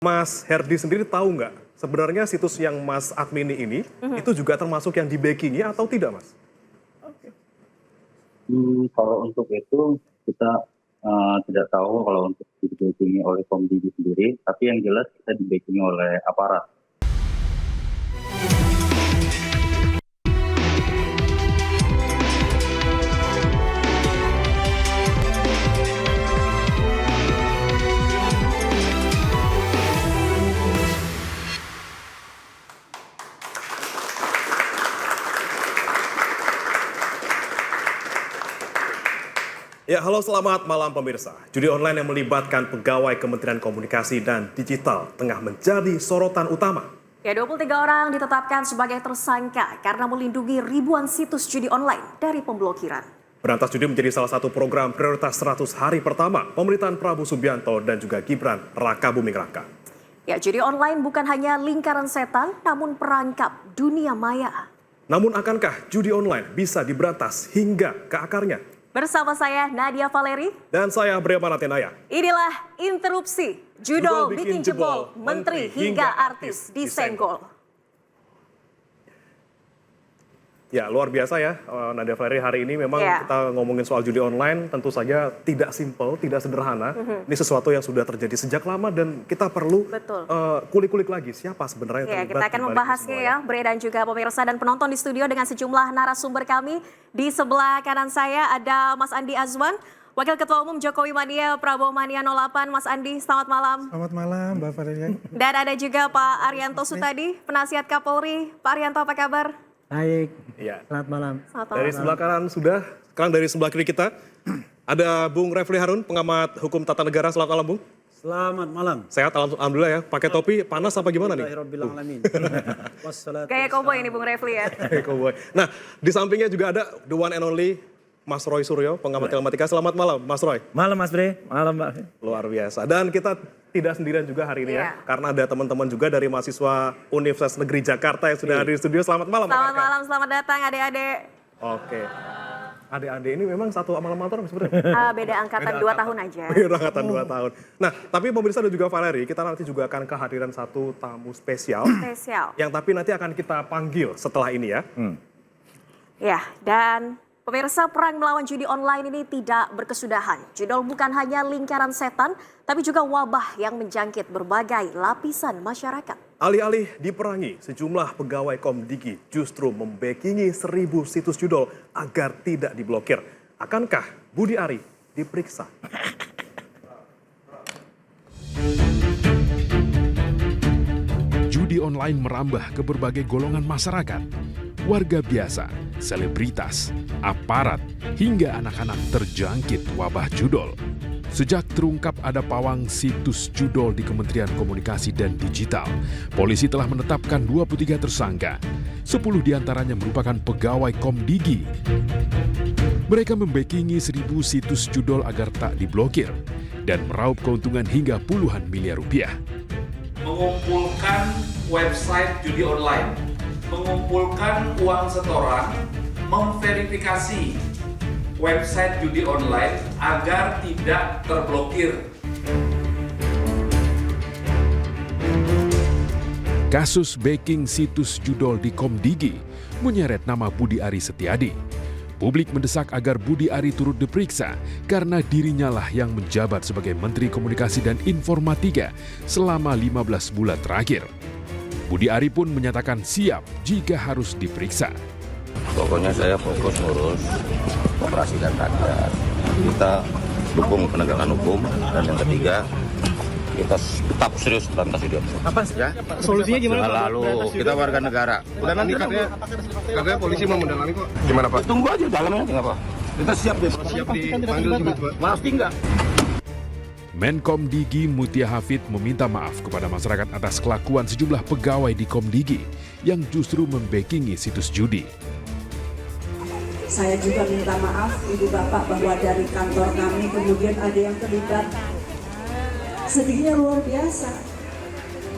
Mas Herdi sendiri tahu nggak sebenarnya situs yang Mas admini ini itu juga termasuk yang di-backing-i atau tidak, Mas? Kalau untuk itu kita tidak tahu kalau untuk di-backing oleh Komdigi sendiri, tapi yang jelas kita di-backing oleh aparat. Ya, halo selamat malam pemirsa. Judi online yang melibatkan pegawai Kementerian Komunikasi dan Digital tengah menjadi sorotan utama. Ya, 23 orang ditetapkan sebagai tersangka karena melindungi ribuan situs judi online dari pemblokiran. Berantas judi menjadi salah satu program prioritas 100 hari pertama pemerintahan Prabowo Subianto dan juga Gibran Raka Buming Raka. Ya, judi online bukan hanya lingkaran setan, namun perangkap dunia maya. Namun akankah judi online bisa diberantas hingga ke akarnya? Bersama saya Nadia Valeri. Dan saya Bremana Tenaya. Inilah Interupsi, judul bikin jebol, menteri hingga artis disenggol. Ya, luar biasa ya Nadia Valeri, hari ini memang kita ngomongin soal judi online tentu saja tidak simpel, tidak sederhana. Ini sesuatu yang sudah terjadi sejak lama dan kita perlu kulik-kulik lagi siapa sebenarnya yang terlibat. Kita akan membahasnya ya, Bre dan juga pemirsa dan penonton di studio dengan sejumlah narasumber kami. Di sebelah kanan saya ada Mas Andi Azwan, Wakil Ketua Umum Jokowi Mania, Prabowo Mania 08. Mas Andi, selamat malam. Selamat malam, Mbak Valeri. Dan ada juga Pak Arianto Sutadi, Penasihat Kapolri. Pak Arianto, apa kabar? Baik, ya. Selamat malam. Dari sebelah kanan sudah, sekarang dari sebelah kiri kita ada Bung Refli Harun, pengamat hukum tata negara. Selamat malam, Bung. Selamat malam. Sehat, alhamdulillah ya. Pakai topi, panas apa gimana nih? Kayak koboi ini Bung Refli ya. Koboi. Nah, di sampingnya juga ada the one and only Mas Roy Suryo, pengamat telematika. Selamat malam, Mas Roy. Malam, Mas Bre. Malam, Mbak. Luar biasa. Dan kita tidak sendirian juga hari ini ya, karena ada teman-teman juga dari mahasiswa Universitas Negeri Jakarta yang sudah hadir di studio. Selamat malam. Selamat malam, selamat datang adik-adik. Oke. Adik-adik ini memang satu alma mater sebenarnya? Beda angkatan 2 tahun aja. Beda angkatan 2 tahun. Nah, tapi pemirsa dan juga Valeri, kita nanti juga akan kehadiran satu tamu spesial. Yang tapi nanti akan kita panggil setelah ini ya. Ya, dan pemirsa, perang melawan judi online ini tidak berkesudahan. Judul bukan hanya lingkaran setan, tapi juga wabah yang menjangkit berbagai lapisan masyarakat. Alih-alih diperangi, sejumlah pegawai Komdigi justru membackingi 1000 situs judul agar tidak diblokir. Akankah Budi Ari diperiksa? Judi online merambah ke berbagai golongan masyarakat. Warga biasa, selebritas, aparat, hingga anak-anak terjangkit wabah judol. Sejak terungkap ada pawang situs judol di Kementerian Komunikasi dan Digital, polisi telah menetapkan 23 tersangka. 10 diantaranya merupakan pegawai Komdigi. Mereka membackingi 1000 situs judol agar tak diblokir dan meraup keuntungan hingga puluhan miliar rupiah. Mengumpulkan website judi online, mengumpulkan uang setoran, memverifikasi website judi online agar tidak terblokir. Kasus backing situs judol di Komdigi menyeret nama Budi Ari Setiadi. Publik mendesak agar Budi Ari turut diperiksa karena dirinya lah yang menjabat sebagai Menteri Komunikasi dan Informatika selama 15 bulan terakhir. Budi Ari pun menyatakan siap jika harus diperiksa. Pokoknya saya fokus ngurus operasi dan rakyat. Kita dukung penegakan hukum, dan yang ketiga kita tetap serius berantas judi. Apa ya? Solusinya gimana? Lalu kita warga negara. Udah nanti katanya polisi mau mendalami kok. Gimana Pak? Tunggu aja dalamnya nggak apa. Kita siap deh. Siap dipanggil juga Pak. Pasti enggak. Menkom Digi Mutia Hafid meminta maaf kepada masyarakat atas kelakuan sejumlah pegawai di Komdigi yang justru membackingi situs judi. Saya juga minta maaf Ibu Bapak bahwa dari kantor kami kemudian ada yang terlibat. Sedihnya luar biasa.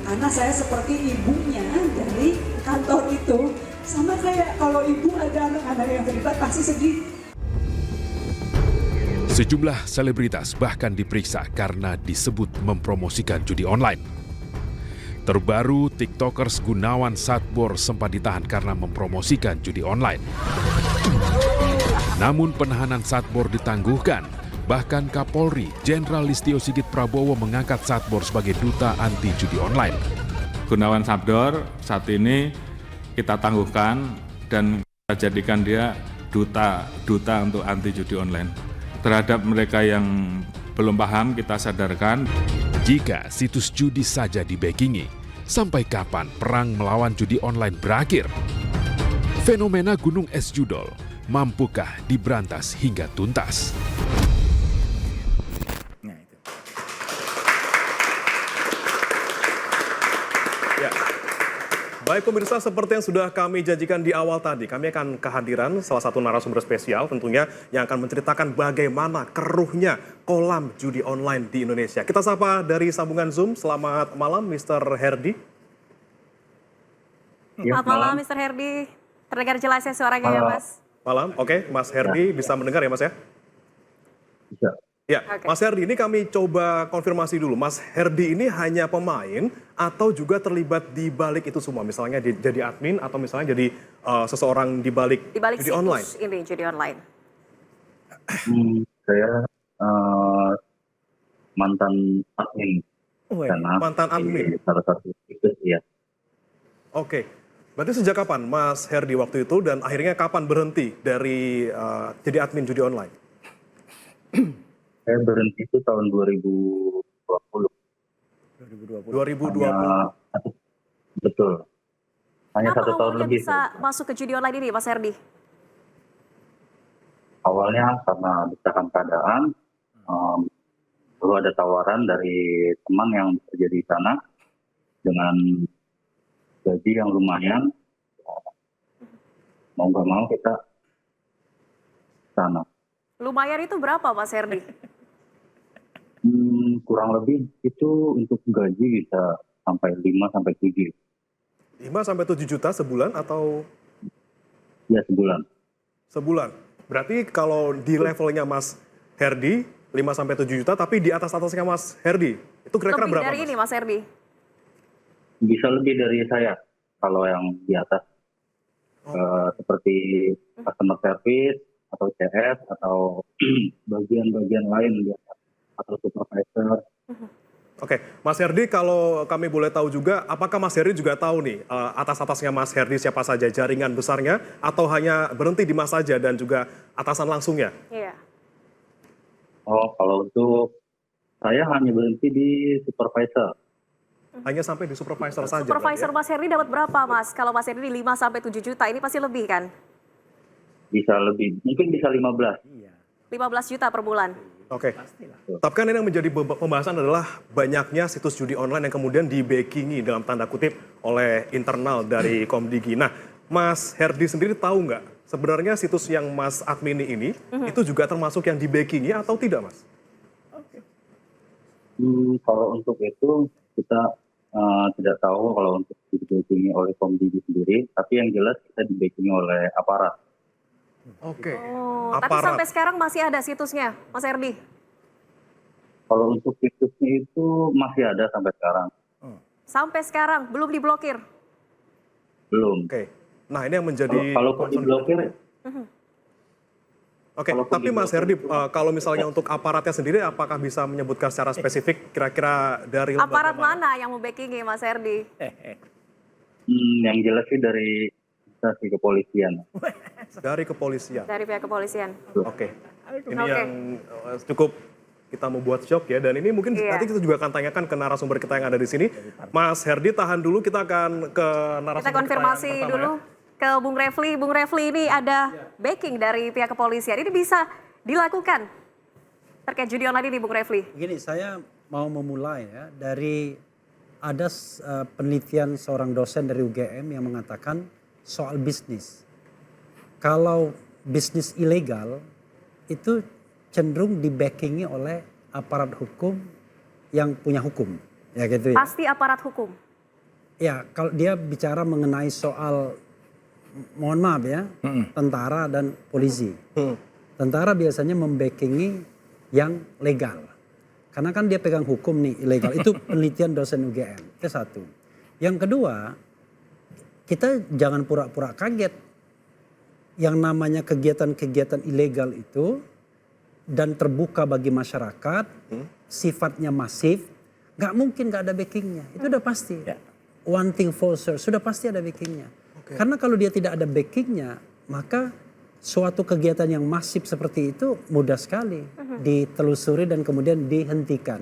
Karena saya seperti ibunya dari kantor itu. Sama kayak kalau ibu ada anak-anak yang terlibat pasti sedih. Sejumlah selebritas bahkan diperiksa karena disebut mempromosikan judi online. Terbaru, TikTokers Gunawan Satbor sempat ditahan karena mempromosikan judi online. Namun penahanan Satbor ditangguhkan. Bahkan Kapolri Jenderal Listio Sigit Prabowo mengangkat Satbor sebagai duta anti judi online. Gunawan Satbor saat ini kita tangguhkan dan kita jadikan dia duta untuk anti judi online. Terhadap mereka yang belum paham kita sadarkan. Jika situs judi saja dibackingi, sampai kapan perang melawan judi online berakhir? Fenomena gunung es judol mampukah diberantas hingga tuntas? Ya. Baik pemirsa, seperti yang sudah kami janjikan di awal tadi, kami akan kehadiran salah satu narasumber spesial tentunya yang akan menceritakan bagaimana keruhnya kolam judi online di Indonesia. Kita sapa dari sambungan Zoom, selamat malam Mr. Herdi. Selamat malam Mr. Herdi, terdengar jelas ya suaranya ya Mas? Malam, oke Mas Herdi bisa mendengar ya Mas ya? Bisa. Ya, Mas Herdi, ini kami coba konfirmasi dulu. Mas Herdi ini hanya pemain atau juga terlibat di balik itu semua? Misalnya jadi admin atau misalnya jadi seseorang di balik judi online? Ini judi online. Saya mantan admin. Mantan admin? Salah satu itu ya. Oke, berarti sejak kapan Mas Herdi waktu itu dan akhirnya kapan berhenti dari jadi admin judi online? Saya berhenti itu tahun 2020. 2020. Betul. Hanya Kenapa 1 tahun lebih. bisa masuk ke judi online ini Mas Herdi? Awalnya karena desakan keadaan, perlu ada tawaran dari teman yang bekerja di sana dengan gaji yang lumayan. Mau nggak mau kita sana. Lumayan itu berapa Mas Herdi? Kurang lebih itu untuk gaji bisa sampai 5 sampai 7. 5 sampai 7 juta sebulan atau? Ya sebulan. Sebulan. Berarti kalau di levelnya Mas Herdi 5 sampai 7 juta, tapi di atasnya Mas Herdi itu kira-kira berapa? Lebih dari ini Mas Herdi? Bisa lebih dari saya kalau yang di atas. Seperti customer service atau CS atau bagian-bagian lain di atas, atau supervisor. Oke, Mas Herdi, kalau kami boleh tahu juga, apakah Mas Herdi juga tahu nih atas-atasnya Mas Herdi siapa saja, jaringan besarnya, atau hanya berhenti di Mas saja dan juga atasan langsungnya? Iya. Oh, kalau untuk saya hanya berhenti di supervisor. Hanya sampai di supervisor saja? Supervisor ya? Mas Herdi dapat berapa Mas? Kalau Mas Herdi 5 sampai 7 juta, ini pasti lebih kan? Bisa lebih, mungkin bisa 15. 15 juta per bulan. Oke, tapi kan ini yang menjadi pembahasan adalah banyaknya situs judi online yang kemudian di-backingi dalam tanda kutip oleh internal dari Komdigi. Nah, Mas Herdi sendiri tahu nggak sebenarnya situs yang Mas admini ini itu juga termasuk yang di-backingi atau tidak, Mas? Kalau untuk itu kita tidak tahu kalau untuk di-backingi oleh Komdigi sendiri, tapi yang jelas kita di-backingi oleh aparat. Oke. Oh, tapi sampai sekarang masih ada situsnya, Mas Herdi? Kalau untuk situsnya itu masih ada sampai sekarang. Sampai sekarang belum diblokir? Belum. Oke. Nah, ini yang menjadi kalau diblokir. Oke, tapi Mas Herdi, kalau misalnya untuk aparatnya sendiri, apakah bisa menyebutkan secara spesifik kira-kira dari aparat mana yang membackingi Mas Herdi? Yang jelas sih dari instansi kepolisian. Dari kepolisian? Dari pihak kepolisian. Oke. Ini yang cukup kita membuat shock ya, dan ini mungkin nanti kita juga akan tanyakan ke narasumber kita yang ada di sini. Mas Herdi, tahan dulu, kita akan ke narasumber kita konfirmasi dulu ke Bung Refli. Bung Refli, ini ada backing dari pihak kepolisian. Ini bisa dilakukan terkait judi online ini, Bung Refli? Begini, saya mau memulai ya dari ada penelitian seorang dosen dari UGM yang mengatakan soal bisnis. Kalau bisnis ilegal itu cenderung dibackingi oleh aparat hukum yang punya hukum. Ya gitu ya. Pasti aparat hukum. Ya, kalau dia bicara mengenai soal, mohon maaf ya, tentara dan polisi. Tentara biasanya membackingi yang legal. Karena kan dia pegang hukum nih, ilegal. Itu penelitian dosen UGM, itu satu. Yang kedua, kita jangan pura-pura kaget. Yang namanya kegiatan-kegiatan ilegal itu dan terbuka bagi masyarakat, sifatnya masif, nggak mungkin nggak ada backingnya. Itu udah pasti. One thing for sure, sudah pasti ada backingnya. Karena kalau dia tidak ada backingnya, maka suatu kegiatan yang masif seperti itu mudah sekali ditelusuri dan kemudian dihentikan.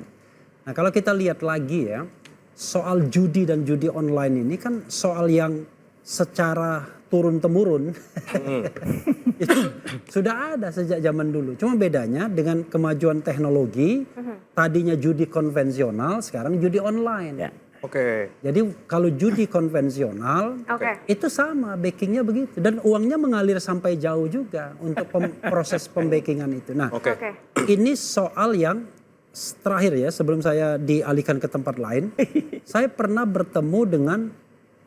Nah kalau kita lihat lagi ya, soal judi dan judi online ini kan soal yang secara turun-temurun itu sudah ada sejak zaman dulu. Cuma bedanya dengan kemajuan teknologi, tadinya judi konvensional, sekarang judi online. Jadi kalau judi konvensional itu sama backingnya begitu dan uangnya mengalir sampai jauh juga untuk proses pembackingan itu. Nah ini soal yang terakhir ya sebelum saya dialihkan ke tempat lain, saya pernah bertemu dengan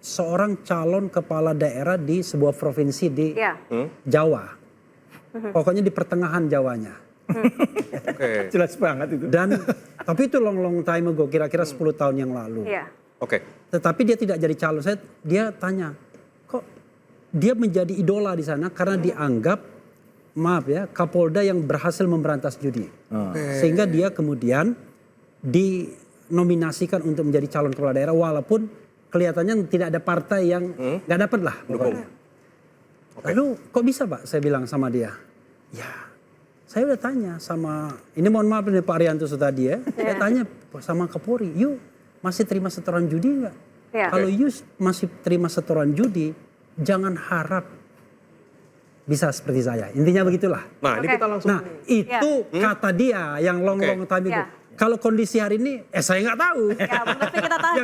seorang calon kepala daerah di sebuah provinsi di Jawa. Pokoknya di pertengahan Jawanya. Jelas banget itu. Dan tapi itu long time ago, kira-kira 10 tahun yang lalu. Tetapi dia tidak jadi calon. Dia tanya, kok dia menjadi idola di sana karena dianggap, maaf ya, Kapolda yang berhasil memberantas judi. Sehingga dia kemudian dinominasikan untuk menjadi calon kepala daerah walaupun kelihatannya tidak ada partai yang nggak dapat lah pokoknya. Lalu kok bisa Pak? Saya bilang sama dia. Ya saya udah tanya sama, ini mohon maaf nih Pak Arianto tadi ya. Saya tanya sama Kapolri, you masih terima setoran judi nggak? Kalau you masih terima setoran judi, jangan harap bisa seperti saya. Intinya begitulah. Nah ini kita langsung. Nah itu kata dia yang long time itu. Kalau kondisi hari ini, saya nggak tahu. Ya, berarti kita tanya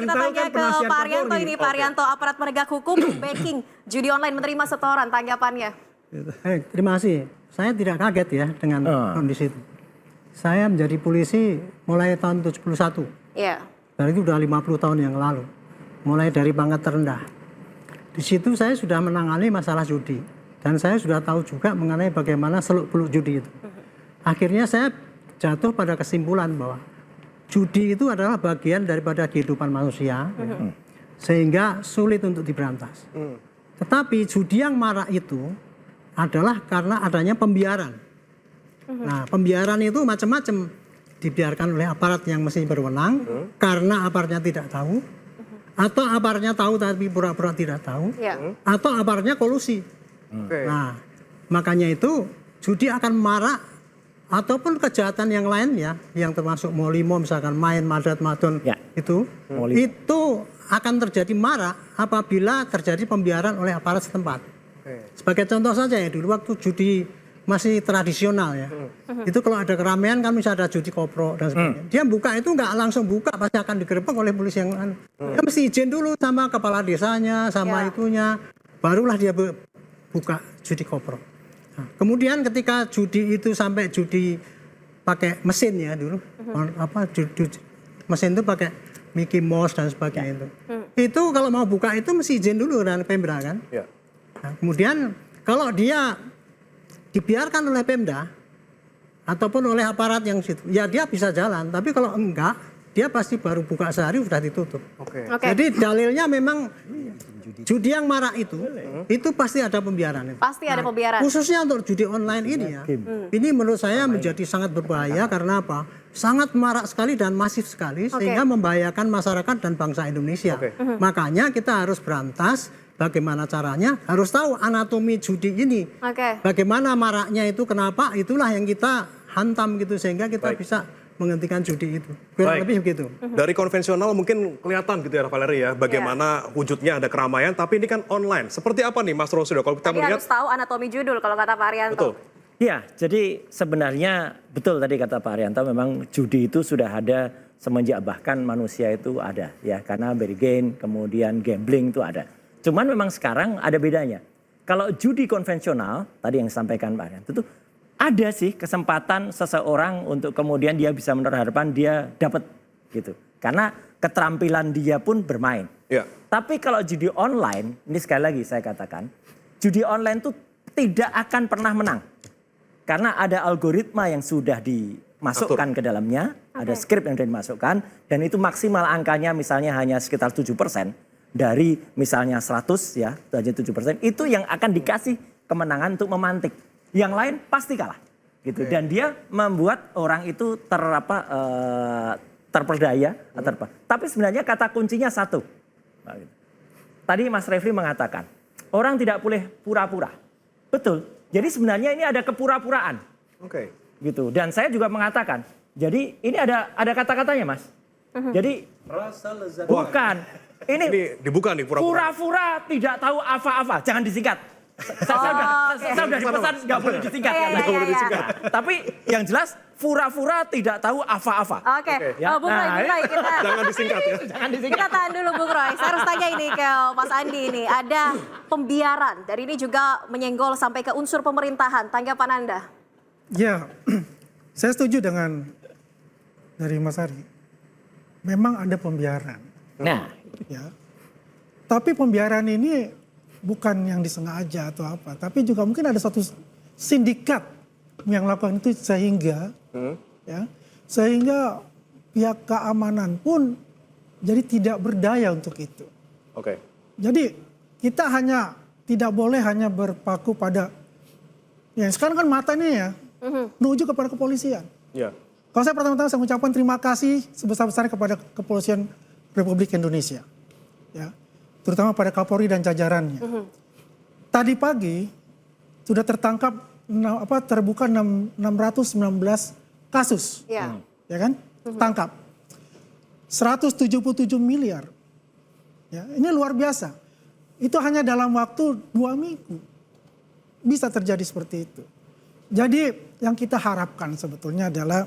ke Pak Arianto ini, Pak Arianto, aparat penegak hukum backing judi online menerima setoran, tanggapannya. Terima kasih. Saya tidak kaget ya dengan kondisi itu. Saya menjadi polisi mulai tahun 71. Dan itu sudah 50 tahun yang lalu. Mulai dari pangkat terendah. Di situ saya sudah menangani masalah judi. Dan saya sudah tahu juga mengenai bagaimana seluk-beluk judi itu. Akhirnya saya jatuh pada kesimpulan bahwa judi itu adalah bagian daripada kehidupan manusia, sehingga sulit untuk diberantas. Tetapi judi yang marak itu adalah karena adanya pembiaran. Nah, pembiaran itu macam-macam, dibiarkan oleh aparat yang mesti berwenang, karena aparatnya tidak tahu, atau aparatnya tahu tapi pura-pura tidak tahu, atau aparatnya kolusi. Nah, makanya itu judi akan marak. Ataupun kejahatan yang lain ya, yang termasuk molimo misalkan main madat madon itu akan terjadi marak apabila terjadi pembiaran oleh aparat setempat. Sebagai contoh saja ya, dulu waktu judi masih tradisional ya, itu kalau ada keramaian kan bisa ada judi kopro dan sebagainya. Dia buka itu nggak langsung buka, pasti akan digerebek oleh polisi yang dia mesti izin dulu sama kepala desanya, sama itunya, barulah dia buka judi kopro. Kemudian ketika judi itu sampai judi pakai mesin ya dulu, mesin itu pakai Mickey Mouse dan sebagainya itu kalau mau buka itu mesti izin dulu dari Pemda kan. Nah, kemudian kalau dia dibiarkan oleh Pemda ataupun oleh aparat yang situ, ya dia bisa jalan. Tapi kalau enggak, dia pasti baru buka sehari sudah ditutup. Jadi dalilnya memang judi yang marak itu pasti ada pembiaran. Pasti ada pembiaran. Khususnya untuk judi online ini ya, ini menurut saya menjadi sangat berbahaya karena apa? Sangat marak sekali dan masif sekali sehingga membahayakan masyarakat dan bangsa Indonesia. Makanya kita harus berantas. Bagaimana caranya? Harus tahu anatomi judi ini. Bagaimana maraknya itu, kenapa? Itulah yang kita hantam gitu sehingga kita bisa menghentikan judi itu. Kurang lebih begitu. Dari konvensional mungkin kelihatan gitu ya Valeri ya, bagaimana wujudnya ada keramaian, tapi ini kan online. Seperti apa nih Mas Rosido kalau kita melihat? Harus tahu anatomi judul kalau kata Pak Arianto. Betul. Ya, jadi sebenarnya betul tadi kata Pak Arianto, memang judi itu sudah ada semenjak bahkan manusia itu ada ya, karena bergain, kemudian gambling itu ada. Cuman memang sekarang ada bedanya. Kalau judi konvensional tadi yang disampaikan Pak Arianto itu ada sih kesempatan seseorang untuk kemudian dia bisa menaruh harapan dia dapat gitu. Karena keterampilan dia pun bermain. Tapi kalau judi online, ini sekali lagi saya katakan, judi online itu tidak akan pernah menang. Karena ada algoritma yang sudah dimasukkan ke dalamnya, ada skrip yang sudah dimasukkan, dan itu maksimal angkanya misalnya hanya sekitar 7%. dari misalnya 100 ya, saja 7%, itu yang akan dikasih kemenangan untuk memantik. Yang lain pasti kalah. Gitu. Dan dia membuat orang itu terperdaya. Tapi sebenarnya kata kuncinya satu. Tadi Mas Refli mengatakan, orang tidak boleh pura-pura. Betul. Jadi sebenarnya ini ada kepura-puraan. Oke. Gitu. Dan saya juga mengatakan, jadi ini ada kata-katanya, Mas. Jadi Rasa lezat. bukan. Ini dibuka nih pura-pura. pura-pura tidak tahu apa-apa. Jangan disingkat. Saya udah dipesan nggak boleh disingkat. Tapi yang jelas pura-pura tidak tahu apa-apa. Oke. Bung Roy, kita Jangan disingkat ya. Jangan disingkat. Kita tahan dulu Bung Roy. Saya harus tanya ini ke Mas Andi ini. Ada pembiaran. Dan ini juga menyenggol sampai ke unsur pemerintahan. Tanggapan Anda? Ya, saya setuju dengan dari Mas Ari. Memang ada pembiaran. Nah, Ya. Tapi pembiaran ini bukan yang disengaja atau apa. Tapi juga mungkin ada satu sindikat yang lakukan itu sehingga pihak keamanan pun jadi tidak berdaya untuk itu. Oke. Jadi kita tidak boleh hanya berpaku pada yang sekarang kan mata nih ya menuju kepada kepolisian. Ya. Kalau saya pertama-tama saya mengucapkan terima kasih sebesar-besarnya kepada Kepolisian Republik Indonesia, ya, terutama pada Kapolri dan jajarannya. Tadi pagi sudah terbuka 619 kasus, ya kan, tangkap 177 miliar, ya, ini luar biasa. Itu hanya dalam waktu 2 minggu bisa terjadi seperti itu. Jadi yang kita harapkan sebetulnya adalah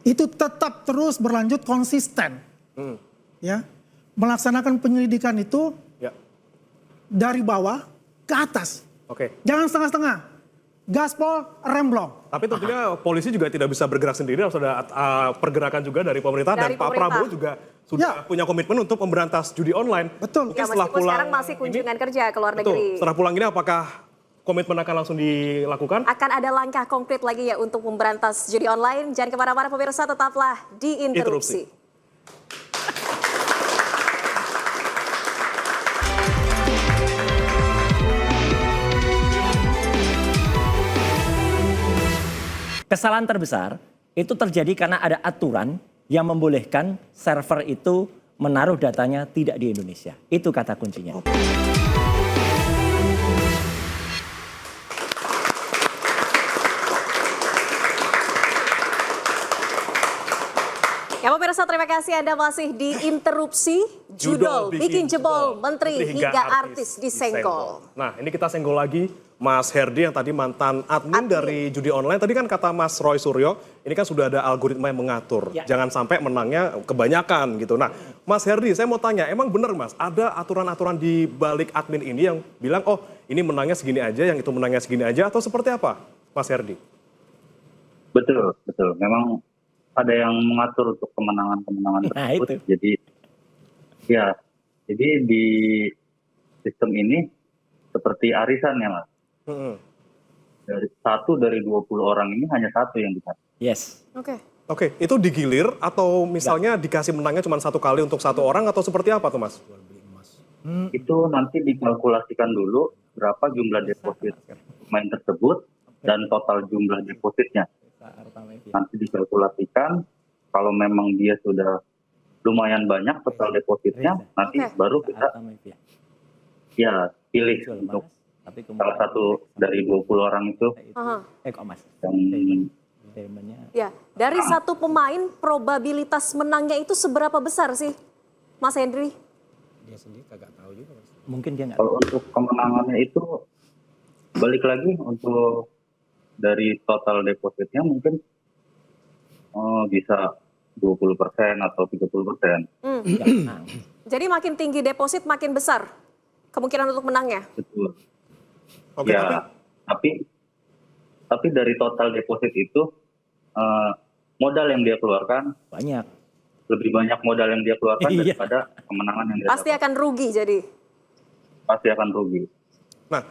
itu tetap terus berlanjut konsisten. Ya, melaksanakan penyelidikan itu dari bawah ke atas. Jangan setengah-setengah. Gaspol, remblong. Tapi tentunya polisi juga tidak bisa bergerak sendiri, harus ada pergerakan juga dari pemerintah. Dan Pak Prabowo juga sudah punya komitmen untuk memberantas judi online. Betul. Ya, meskipun sekarang masih kunjungan kerja ke luar negeri. Setelah pulang ini apakah komitmen akan langsung dilakukan? Akan ada langkah konkret lagi ya untuk memberantas judi online. Jangan kemana-mana pemirsa, tetaplah di Interupsi. kesalahan terbesar itu terjadi karena ada aturan yang membolehkan server itu menaruh datanya tidak di Indonesia. Itu kata kuncinya. Ya pemirsa, terima kasih Anda masih di Interupsi. Judul bikin jebol menteri hingga artis disenggol. Nah, ini kita senggol lagi Mas Herdi yang tadi mantan admin dari judi online. Tadi kan kata Mas Roy Suryo, ini kan sudah ada algoritma yang mengatur. Jangan sampai menangnya kebanyakan gitu. Nah, Mas Herdi, saya mau tanya, emang benar Mas, ada aturan-aturan di balik admin ini yang bilang, oh ini menangnya segini aja, yang itu menangnya segini aja, atau seperti apa, Mas Herdi? Betul, betul. Memang ada yang mengatur untuk kemenangan-kemenangan tersebut. Jadi di sistem ini seperti arisan ya Mas. Dari 20 orang ini hanya satu yang bisa. Yes. Oke, itu digilir atau misalnya dikasih menangnya cuma satu kali untuk satu orang atau seperti apa tuh Mas? Itu nanti dikalkulasikan dulu berapa jumlah deposit pemain tersebut dan total jumlah depositnya. Nanti dikalkulasikan, kalau memang dia sudah lumayan banyak total depositnya, nanti baru kita pilih untuk salah satu dari 20 orang itu. Dari satu pemain, probabilitas menangnya itu seberapa besar sih, Mas Hendri? Dia sendiri kagak tahu juga Mas. Mungkin dia nggak. Kalau untuk kemenangannya itu, balik lagi untuk dari total depositnya mungkin bisa 20% atau 30%. Jadi makin tinggi deposit makin besar kemungkinan untuk menangnya. Betul. Tapi dari total deposit itu modal yang dia keluarkan banyak. Lebih banyak modal yang dia keluarkan daripada kemenangan yang dia pasti akan rugi jadi. Pasti akan rugi. Nah,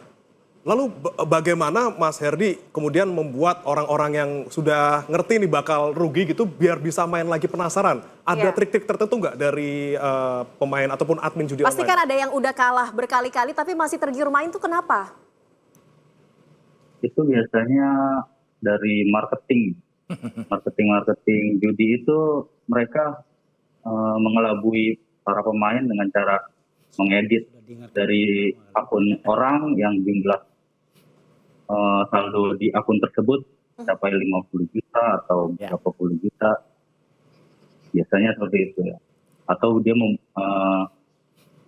Lalu bagaimana Mas Herdi kemudian membuat orang-orang yang sudah ngerti nih bakal rugi gitu biar bisa main lagi penasaran? Ada trik-trik tertentu nggak dari pemain ataupun admin judi Pasti online? kan ada yang udah kalah berkali-kali tapi masih tergiur main tuh kenapa? Itu biasanya dari marketing. Marketing judi itu mereka mengelabui para pemain dengan cara mengedit dari akun orang yang jumlah saldo di akun tersebut capai 50 juta atau berapa puluh juta. Biasanya seperti itu ya. Atau dia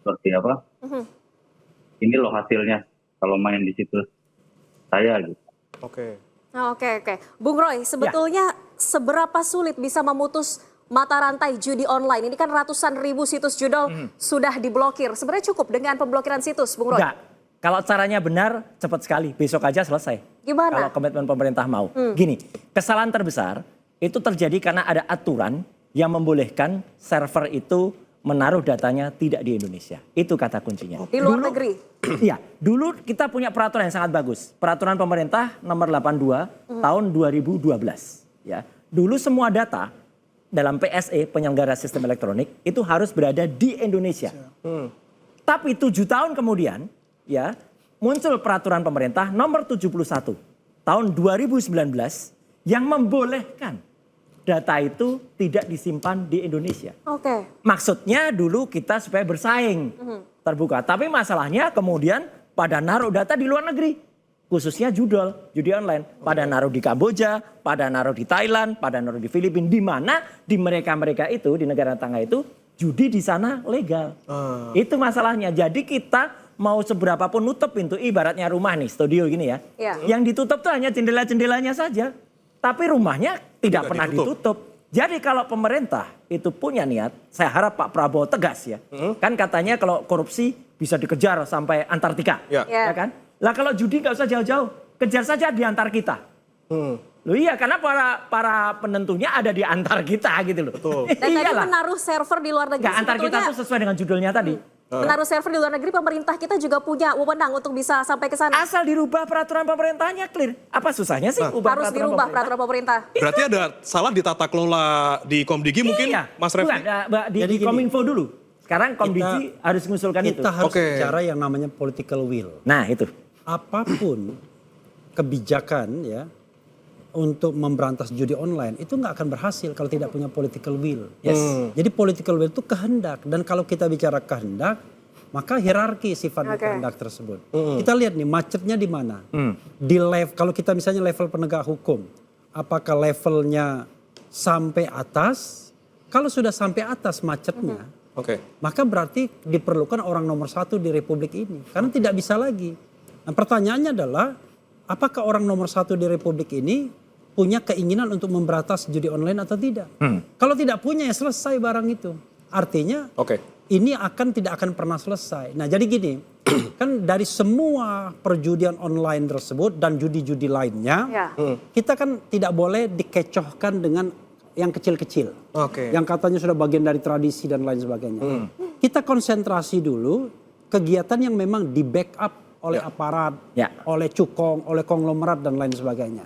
seperti apa? Ini loh hasilnya kalau main di situs saya gitu. Oke. Oke. Bung Roy, sebetulnya seberapa sulit bisa memutus mata rantai judi online? Ini kan ratusan ribu situs judul sudah diblokir. Sebenarnya cukup dengan pemblokiran situs, Bung Roy? Enggak. Kalau caranya benar, cepat sekali. Besok aja selesai. Gimana? Kalau komitmen pemerintah mau. Gini, kesalahan terbesar itu terjadi karena ada aturan yang membolehkan server itu menaruh datanya tidak di Indonesia. Itu kata kuncinya. Di luar negeri? Iya, dulu kita punya peraturan yang sangat bagus. Peraturan pemerintah nomor 82 tahun 2012. Ya, dulu semua data dalam PSE, penyelenggara sistem elektronik, itu harus berada di Indonesia. Tapi 7 tahun kemudian, ya, muncul peraturan pemerintah nomor 71 tahun 2019 yang membolehkan data itu tidak disimpan di Indonesia. Oke. Maksudnya dulu kita supaya bersaing terbuka. Tapi masalahnya kemudian pada naruh data di luar negeri. Khususnya judi online. Pada naruh di Kamboja, pada naruh di Thailand, pada naruh di Filipina. Di mana di mereka-mereka itu, di negara tetangga itu, judi di sana legal. Itu masalahnya. Jadi kita mau seberapa pun nutup pintu, ibaratnya rumah nih, studio gini ya. Yang ditutup tuh hanya jendela-jendelanya saja. Tapi rumahnya tidak pernah ditutup. Jadi kalau pemerintah itu punya niat, saya harap Pak Prabowo tegas ya. Kan katanya kalau korupsi bisa dikejar sampai Antartika. Ya kan? Lah kalau judi nggak usah jauh-jauh, kejar saja di antar kita. Loh iya, karena para penentunya ada di antar kita gitu loh. Betul. Dan tadi menaruh server di luar negeri. Nggak, antar kita tuh sesuai dengan judulnya tadi. Menaruh server di luar negeri, pemerintah kita juga punya wewenang untuk bisa sampai ke sana. Asal dirubah peraturan pemerintahnya clear. Apa susahnya sih? Harus dirubah peraturan pemerintah. Berarti ada salah di tata kelola di Komdigi mungkin, Mas Refli? Di Kominfo dulu. Sekarang Komdigi harus mengusulkan itu. Kita harus bicara yang namanya political will. Nah itu. Apapun kebijakan ya untuk memberantas judi online itu nggak akan berhasil kalau tidak punya political will. Jadi political will itu kehendak, dan kalau kita bicara kehendak maka hierarki sifat kehendak tersebut. Kita lihat nih macetnya di mana. Di level, kalau kita misalnya level penegak hukum, apakah levelnya sampai atas? Kalau sudah sampai atas macetnya, maka berarti diperlukan orang nomor 1 di Republik ini, karena tidak bisa lagi. Nah, pertanyaannya adalah apakah orang nomor 1 di Republik ini punya keinginan untuk memberantas judi online atau tidak? Kalau tidak punya ya selesai barang itu. Artinya ini tidak akan pernah selesai. Nah jadi gini, kan dari semua perjudian online tersebut dan judi-judi lainnya, kita kan tidak boleh dikecohkan dengan yang kecil-kecil. Yang katanya sudah bagian dari tradisi dan lain sebagainya. Kita konsentrasi dulu kegiatan yang memang di backup oleh aparat, oleh cukong, oleh konglomerat dan lain sebagainya.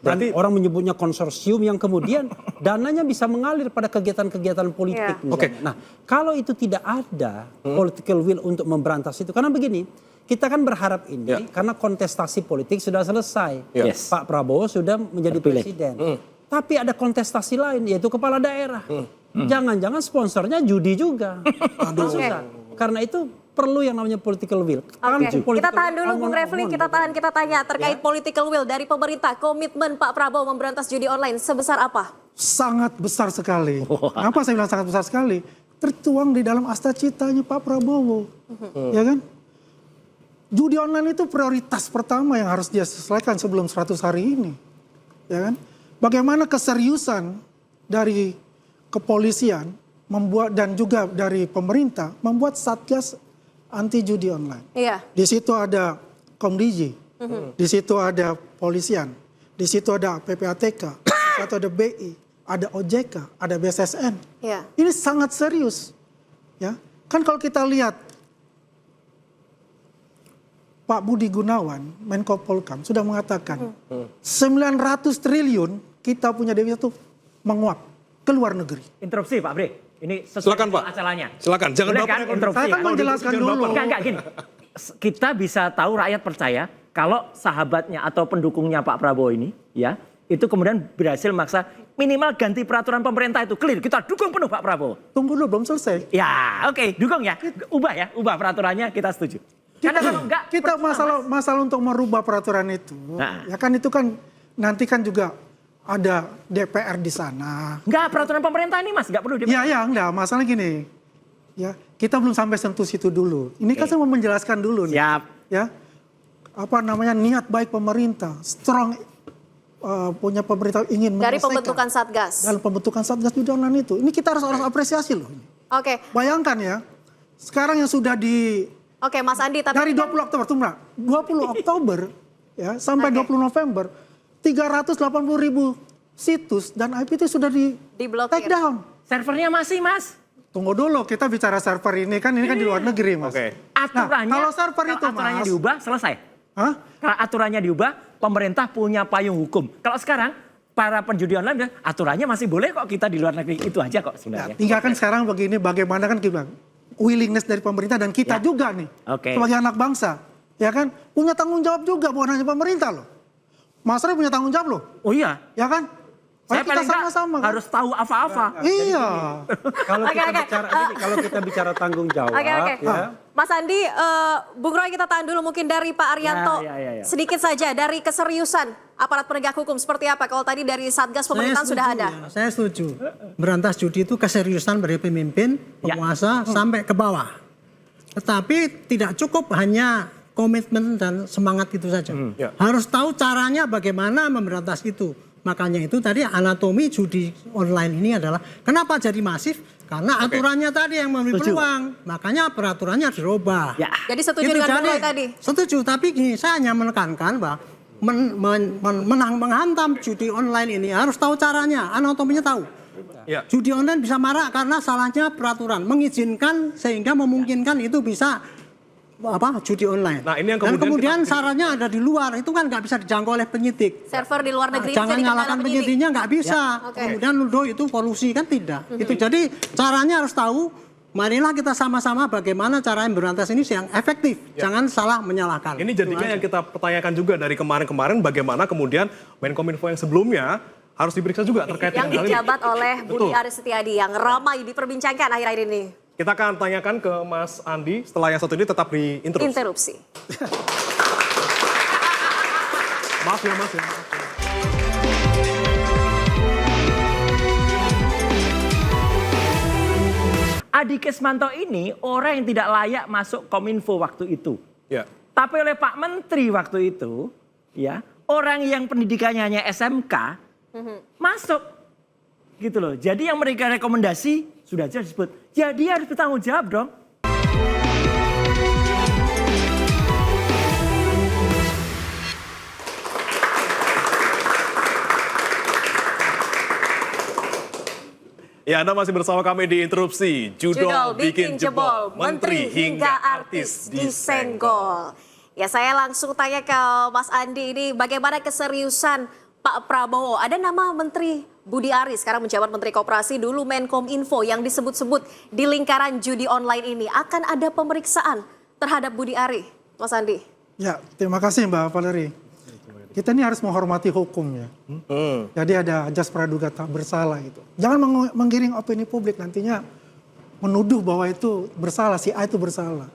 Berarti orang menyebutnya konsorsium yang kemudian dananya bisa mengalir pada kegiatan-kegiatan politik. Nah, kalau itu tidak ada political will untuk memberantas itu, karena begini, kita kan berharap ini karena kontestasi politik sudah selesai. Pak Prabowo sudah menjadi presiden. Tapi ada kontestasi lain, yaitu kepala daerah. Jangan-jangan sponsornya judi juga. Susah. Karena itu perlu yang namanya political will. Kita tahan dulu Bung Refli, kita tanya terkait political will dari pemerintah. Komitmen Pak Prabowo memberantas judi online sebesar apa? Sangat besar sekali. Kenapa saya bilang sangat besar sekali? Tertuang di dalam asta citanya Pak Prabowo. Ya kan? Judi online itu prioritas pertama yang harus dia selesaikan sebelum 100 hari ini. Ya kan? Bagaimana keseriusan dari kepolisian membuat dan juga dari pemerintah membuat Satgas anti judi online. Di situ ada Komdigi, di situ ada polisian, di situ ada PPATK, di situ ada BI, ada OJK, ada BSSN. Ini sangat serius, ya. Kan kalau kita lihat Pak Budi Gunawan, Menko Polhukam sudah mengatakan 900 triliun kita punya devisa itu menguap ke luar negeri. Interupsi Pak Bre, ini Silakan Pak. acaranya. Silakan, jangan Boleh baper. kan? Interupsi. Saya kan menjelaskan dulu. Enggak gini. Kita bisa tahu rakyat percaya kalau sahabatnya atau pendukungnya Pak Prabowo ini ya, itu kemudian berhasil maksa minimal ganti peraturan pemerintah itu clear. Kita dukung penuh Pak Prabowo. Tunggu dulu, belum selesai. Ya, oke, dukung ya. Ubah peraturannya, kita setuju. Karena kalau enggak Kita masalah untuk merubah peraturan itu, ya kan itu kan nanti kan juga ada DPR di sana. Enggak, peraturan pemerintah ini Mas, enggak perlu DPR. Ya enggak, masalah gini. Ya, kita belum sampai sentuh situ dulu. Ini kan saya mau menjelaskan dulu nih. Siap. Ya. Apa namanya niat baik pemerintah, strong punya pemerintah ingin Dari menyelesaikan. pembentukan Satgas. Dalam pembentukan Satgas judi online itu. Ini kita harus apresiasi loh. Oke. Bayangkan ya, sekarang yang sudah Oke, Mas Andi, tapi dari 20 Oktober, tunggu, 20 Oktober ya sampai 20 November 380.000 situs dan IP itu sudah di take down. Servernya masih, Mas. Tunggu dulu, kita bicara server ini kan di luar negeri, Mas. Aturannya, kalau server itu, aturannya Mas, diubah, selesai. Hah? Kalau aturannya diubah, pemerintah punya payung hukum. Kalau sekarang para penjudi online aturannya masih boleh kok kita di luar negeri, itu aja kok sebenarnya. Tinggal kan sekarang begini, bagaimana kan kita bilang willingness dari pemerintah dan kita juga nih sebagai anak bangsa, ya kan punya tanggung jawab juga, bukan hanya pemerintah loh. Mas Roy punya tanggung jawab loh. Oh iya, ya kan? Saya kita paling sama-sama kan? harus tahu apa-apa. Iya. Kalau kita bicara tanggung jawab, ya. Mas Andi, Bung Roy kita tahan dulu mungkin dari Pak Arianto. Ya. Sedikit saja dari keseriusan aparat penegak hukum seperti apa? Kalau tadi dari Satgas pemerintahan sudah ada. Ya, saya setuju. Berantas judi itu keseriusan dari pemimpin, penguasa sampai ke bawah. Tetapi tidak cukup hanya komitmen dan semangat itu saja. Harus tahu caranya bagaimana memberantas itu. Makanya itu tadi anatomi judi online ini adalah kenapa jadi masif? Karena aturannya tadi yang memberi peluang. Makanya peraturannya dirubah. Ya. Jadi setuju dengan Bung Roy tadi? Setuju, tapi gini, saya hanya menekankan bahwa menghantam judi online ini harus tahu caranya, anatominya tahu. Ya. Judi online bisa marak karena salahnya peraturan mengizinkan sehingga memungkinkan itu bisa judi online. Nah, ini yang dan kemudian kita... syaratnya ada di luar, itu kan nggak bisa dijangkau oleh penyidik. Server di luar negeri Jangan nyalakan penyidiknya, nggak bisa. Kemudian nuduh itu kolusi, kan tidak. Itu jadi caranya harus tahu. Marilah kita sama-sama bagaimana cara memberantas ini yang efektif. Jangan salah menyalahkan. Ini jadinya yang kita pertanyakan juga dari kemarin-kemarin, bagaimana kemudian Menkominfo yang sebelumnya harus diperiksa juga terkait yang dengan hal ini. dijabat oleh Budi Aris Setiadi yang ramai diperbincangkan akhir-akhir ini. Kita akan tanyakan ke Mas Andi setelah yang satu ini tetap di interupsi. Maaf ya Mas. Adi Kesmanto ini orang yang tidak layak masuk Kominfo waktu itu. Ya. Tapi oleh Pak Menteri waktu itu, ya orang yang pendidikannya hanya SMK masuk, gitu loh. Jadi yang mereka rekomendasi sudah jelas disebut. Ya dia harus bertanggung jawab dong. Ya, Anda masih bersama kami di Interupsi. Judul bikin jebol, menteri hingga artis disenggol. Ya, saya langsung tanya ke Mas Andi ini bagaimana keseriusan Pak Prabowo. Ada nama Menteri Budi Aris, sekarang menjabat Menteri Koperasi, dulu Menkominfo yang disebut-sebut di lingkaran judi online ini. Akan ada pemeriksaan terhadap Budi Aris, Mas Andi? Ya, terima kasih Mbak Valerie. Kita ini harus menghormati hukum ya. Jadi ada ajas praduga tak bersalah gitu. Jangan menggiring opini publik nantinya menuduh bahwa itu bersalah, si A itu bersalah.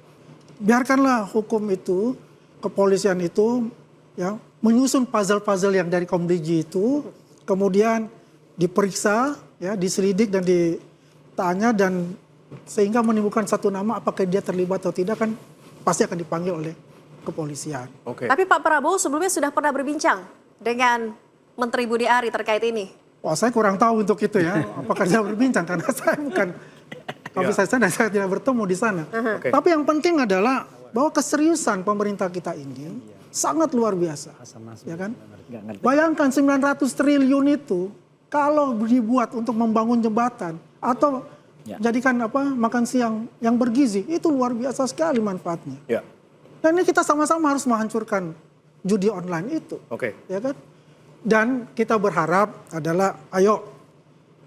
Biarkanlah hukum itu, kepolisian itu ya menyusun puzzle-puzzle yang dari Komdigi itu, kemudian diperiksa, ya diselidik dan ditanya dan sehingga menimbulkan satu nama apakah dia terlibat atau tidak kan pasti akan dipanggil oleh kepolisian. Tapi Pak Prabowo sebelumnya sudah pernah berbincang dengan Menteri Budi Ari terkait ini. Wah, saya kurang tahu untuk itu ya. Apakah dia berbincang karena saya bukan komisaris dan saya tidak bertemu di sana. Tapi yang penting adalah bahwa keseriusan pemerintah kita ini sangat luar biasa. Ya kan? Bayangkan 900 triliun itu kalau dibuat untuk membangun jembatan atau jadikan makan siang yang bergizi, itu luar biasa sekali manfaatnya. Dan ini kita sama-sama harus menghancurkan judi online itu. Oke. Ya kan? Dan kita berharap adalah ayo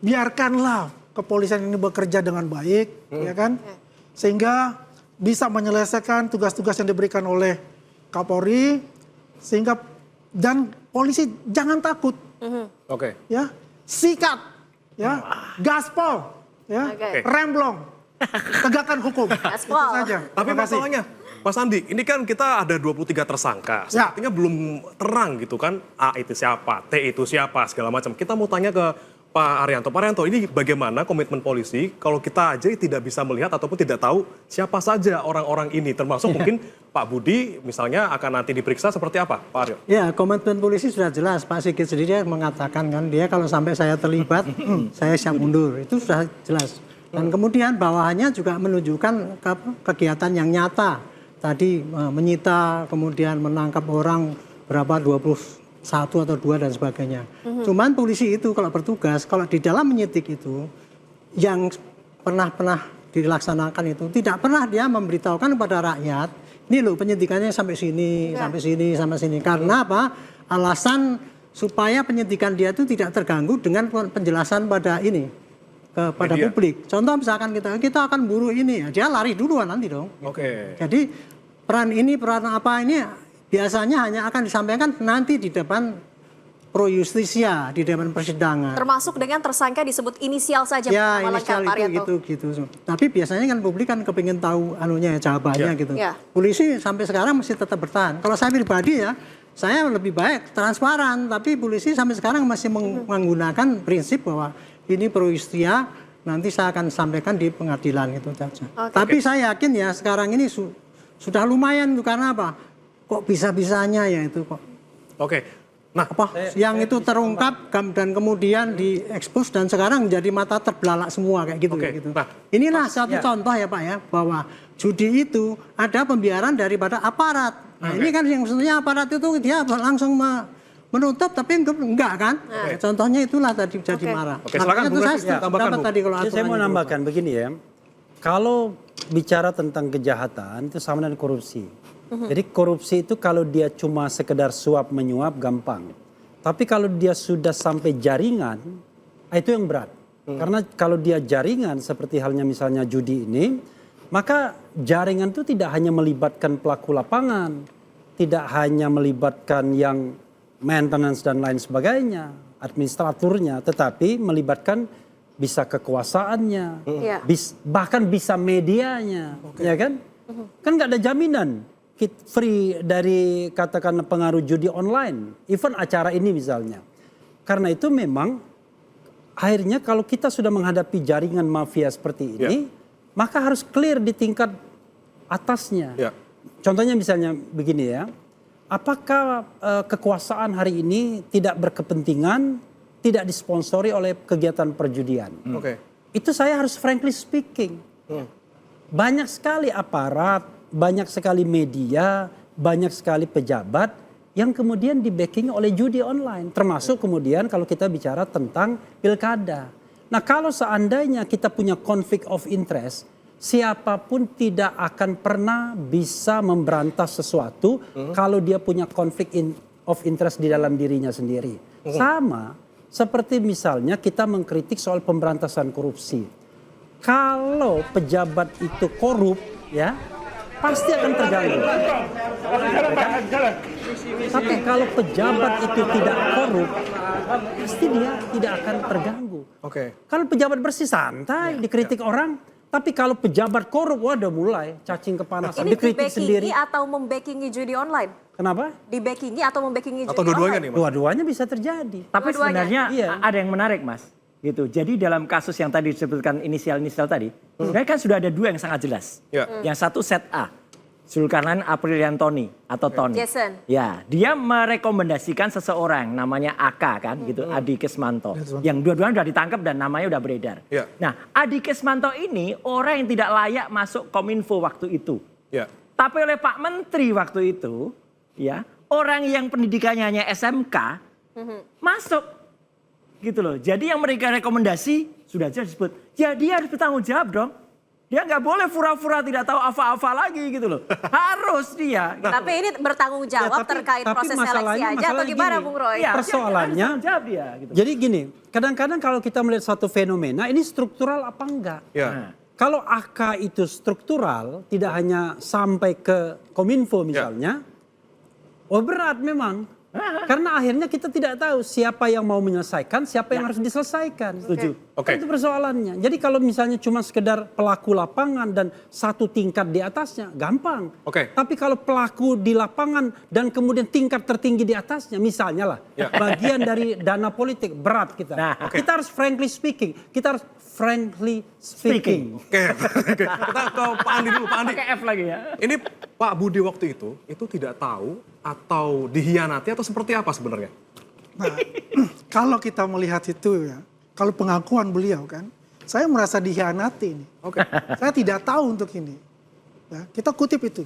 biarkanlah kepolisian ini bekerja dengan baik, ya kan? Sehingga bisa menyelesaikan tugas-tugas yang diberikan oleh Kapolri, sehingga dan polisi jangan takut. Oke. Ya, sikat, ya, gaspol, ya, remblong, tegakkan hukum. Itu saja. Tapi masalahnya, Mas Andi, ini kan kita ada 23 tersangka. Sepertinya belum terang gitu kan, A itu siapa, T itu siapa, segala macam. Kita mau tanya ke Pak Arianto. Pak Arianto, ini bagaimana komitmen polisi kalau kita aja tidak bisa melihat ataupun tidak tahu siapa saja orang-orang ini, termasuk mungkin Pak Budi misalnya akan nanti diperiksa seperti apa, Pak Aryo? Ya, komitmen polisi sudah jelas. Pak Sigit sendiri mengatakan kan, dia kalau sampai saya terlibat, saya siap mundur. Itu sudah jelas. Dan kemudian bawahannya juga menunjukkan kegiatan yang nyata. Tadi menyita, kemudian menangkap orang berapa, 21 atau 2 dan sebagainya. Cuman polisi itu kalau bertugas, kalau di dalam menyidik itu, yang pernah dilaksanakan itu, tidak pernah dia memberitahukan kepada rakyat, ini loh penyidikannya sampai sini, sampai sini, sampai sini. Karena apa? Alasan supaya penyidikan dia itu tidak terganggu dengan penjelasan pada ini, kepada publik. Contoh misalkan kita akan buru ini, dia lari duluan nanti dong. Oke. Jadi peran apa ini biasanya hanya akan disampaikan nanti di depan pro justisia, di depan persidangan. Termasuk dengan tersangka disebut inisial saja. Ya, inisial itu gitu. Tapi biasanya kan publik kan kepingin tahu jawabannya gitu. Polisi sampai sekarang masih tetap bertahan. Kalau saya pribadi ya, saya lebih baik transparan. Tapi polisi sampai sekarang masih menggunakan prinsip bahwa ini pro justisia, nanti saya akan sampaikan di pengadilan gitu saja. Tapi saya yakin ya sekarang ini sudah lumayan tuh, karena apa? Kok bisa-bisanya ya itu kok. Nah, yang itu terungkap dan kemudian diekspos dan sekarang menjadi mata terbelalak semua kayak gitu. Gitu. Nah, inilah satu contoh ya Pak ya, bahwa judi itu ada pembiaran daripada aparat. Nah, ini kan yang sebenarnya aparat itu dia langsung menutup, tapi enggak kan? Contohnya itulah tadi jadi marah. Silakan Bu Nasi, tambahkan Bu. Tadi kalau saya mau nambahkan begini ya. Kalau bicara tentang kejahatan itu sama dengan korupsi. Jadi korupsi itu kalau dia cuma sekedar suap menyuap gampang. Tapi kalau dia sudah sampai jaringan, itu yang berat. Karena kalau dia jaringan seperti halnya misalnya judi ini, maka jaringan itu tidak hanya melibatkan pelaku lapangan, tidak hanya melibatkan yang maintenance dan lain sebagainya, administraturnya, tetapi melibatkan bisa kekuasaannya, bahkan bisa medianya, ya kan? Kan nggak ada jaminan free dari katakan pengaruh judi online, even acara ini misalnya. Karena itu memang akhirnya kalau kita sudah menghadapi jaringan mafia seperti ini, maka harus clear di tingkat atasnya. Contohnya misalnya begini ya, apakah kekuasaan hari ini tidak berkepentingan, tidak disponsori oleh kegiatan perjudian? Itu saya harus frankly speaking. Banyak sekali aparat, banyak sekali media, banyak sekali pejabat yang kemudian di-backing oleh judi online. Termasuk kemudian kalau kita bicara tentang pilkada. Nah kalau seandainya kita punya conflict of interest, siapapun tidak akan pernah bisa memberantas sesuatu kalau dia punya conflict of interest di dalam dirinya sendiri. Sama seperti misalnya kita mengkritik soal pemberantasan korupsi. Kalau pejabat itu korup, ya pasti akan terganggu. Tapi kalau pejabat itu tidak korup, pasti dia tidak akan terganggu. Kalau pejabat bersih santai, dikritik orang. Tapi kalau pejabat korup, waduh mulai cacing kepanasan, dikritik sendiri. Ini atau membackingi judi online? Kenapa? Dibackingi atau membackingi judi online? Atau dua-duanya nih Mas? Dua-duanya bisa terjadi. Tapi sebenarnya ada yang menarik Mas. Gitu. Jadi dalam kasus yang tadi disebutkan inisial-inisial tadi, sebenarnya kan sudah ada dua yang sangat jelas. Yang satu set A, Zulkarnain Apriliantoni atau Tony. Jason. Ya, dia merekomendasikan seseorang namanya AK kan, gitu, Adi Kesmanto. Yang dua-duanya sudah ditangkap dan namanya sudah beredar. Nah, Adi Kesmanto ini orang yang tidak layak masuk Kominfo waktu itu. Tapi oleh Pak Menteri waktu itu, ya, orang yang pendidikannya hanya SMK masuk. Gitu loh. Jadi yang mereka rekomendasi sudah jelas disebut. Ya dia harus bertanggung jawab dong. Dia nggak boleh pura-pura tidak tahu apa-apa lagi gitu loh. Harus dia. Tapi ini bertanggung jawab terkait proses seleksi aja atau gimana Bung Roy? Ya, persoalannya, jawab dia. Gitu. jadi gini, kadang-kadang kalau kita melihat satu fenomena, ini struktural apa enggak? Ya. Kalau AK itu struktural, tidak hanya sampai ke Kominfo misalnya, berat memang. Karena akhirnya kita tidak tahu siapa yang mau menyelesaikan, siapa yang harus diselesaikan. Setuju. Oke. Itu persoalannya. Jadi kalau misalnya cuma sekedar pelaku lapangan dan satu tingkat di atasnya, gampang. Oke. Tapi kalau pelaku di lapangan dan kemudian tingkat tertinggi di atasnya, misalnya lah, bagian dari dana politik, berat kita. Kita harus frankly speaking. Kita harus frankly speaking. Oke. Kita ke Pak Andi dulu, Pak Andi. Pakai F lagi ya. Ini Pak Budi waktu itu tidak tahu atau dihianati atau seperti apa sebenarnya? Nah, kalau kita melihat itu ya, kalau pengakuan beliau kan, saya merasa dihianati ini. Oke. Saya tidak tahu untuk ini. Ya, kita kutip itu,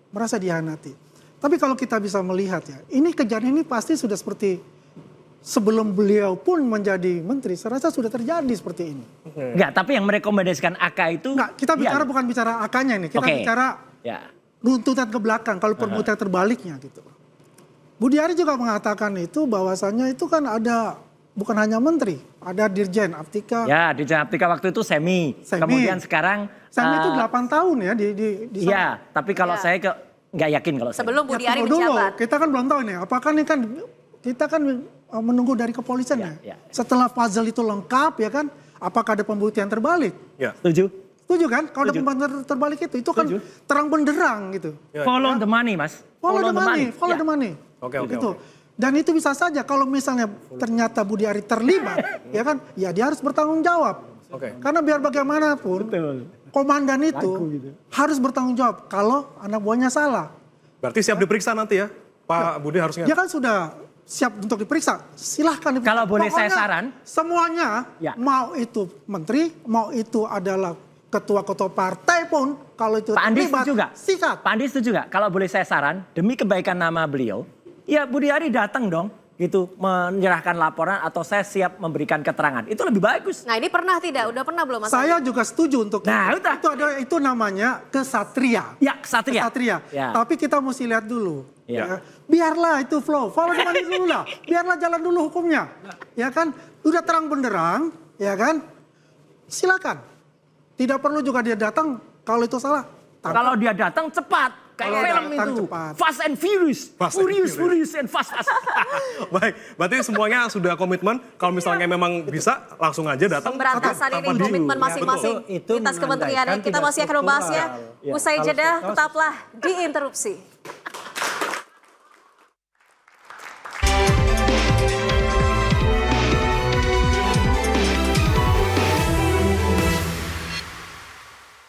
merasa dihianati. Tapi kalau kita bisa melihat ya, ini kejadian ini pasti sudah seperti sebelum beliau pun menjadi menteri, saya rasa sudah terjadi seperti ini. Enggak, tapi yang merekomendasikan AK itu... Enggak, kita bicara bukan bicara AK-nya ini, kita bicara runtutan ke belakang, kalau permutaan terbaliknya gitu. Budi Ari juga mengatakan itu bahwasannya itu kan ada bukan hanya menteri, ada Dirjen Aptika. Ya, Dirjen Aptika waktu itu Semi. Kemudian sekarang... Semi itu 8 tahun ya di Iya, tapi kalau saya nggak yakin kalau sebelum Budi Ari dulu, menjabat. kita kan belum tahu nih, apakah ini kan kita kan menunggu dari kepolisian ya. Setelah puzzle itu lengkap ya kan, apakah ada pembuktian terbalik? Ya. Setuju kan? Kalau ada pembuktian terbalik itu kan terang benderang gitu. Follow the money, Mas. Follow the money. Oke. Dan itu bisa saja kalau misalnya ternyata Budi Ari terlibat, ya kan? Ya dia harus bertanggung jawab. Karena biar bagaimanapun, komandan itu harus bertanggung jawab kalau anak buahnya salah. Berarti siap diperiksa nanti ya, Pak Budi harusnya. Dia kan sudah siap untuk diperiksa. Silahkan diperiksa. Kalau boleh saya saran, semuanya, mau itu menteri, mau itu adalah ketua-ketua partai pun, kalau itu Pak Andi terlibat, setuju nggak? sikat. Pak Andi setuju nggak? Kalau boleh saya saran, demi kebaikan nama beliau, ya Budi Ari datang dong, gitu, menyerahkan laporan atau saya siap memberikan keterangan. Itu lebih bagus. Nah ini pernah tidak? Udah pernah belum Mas? Saya juga setuju untuk itu namanya kesatria. Ya, kesatria. Ya. Tapi kita mesti lihat dulu. Ya. Biarlah itu flow, follow the money dulu lah. Biarlah jalan dulu hukumnya. Ya kan, udah terang benderang, ya kan? Silakan. Tidak perlu juga dia datang kalau itu salah. Kalau dia datang cepat. Kayak film itu. Cepat. Fast and Furious. Furious and fast. Baik, berarti semuanya sudah komitmen. Kalau misalnya memang bisa, langsung aja datang. Pemberantasan ini komitmen masing-masing lintas kementerian. Kita masih akan membahasnya. Usai jeda, tetaplah di Interupsi.